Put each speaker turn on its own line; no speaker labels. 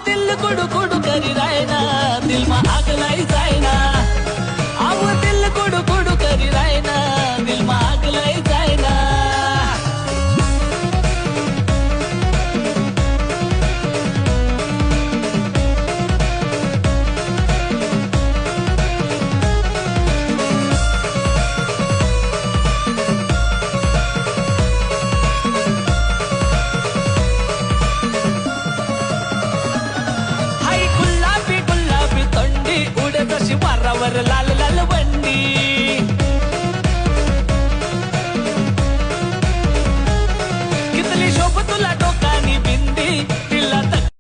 दिल कुडू कुडू करी रायना दिल मा आग लाई जायना आव दिल कुडू कुडू करी रायना दिल मा आग लाई जायना हाय गुलाबी गुलाबी थंडी उडे तशी वारावर लाल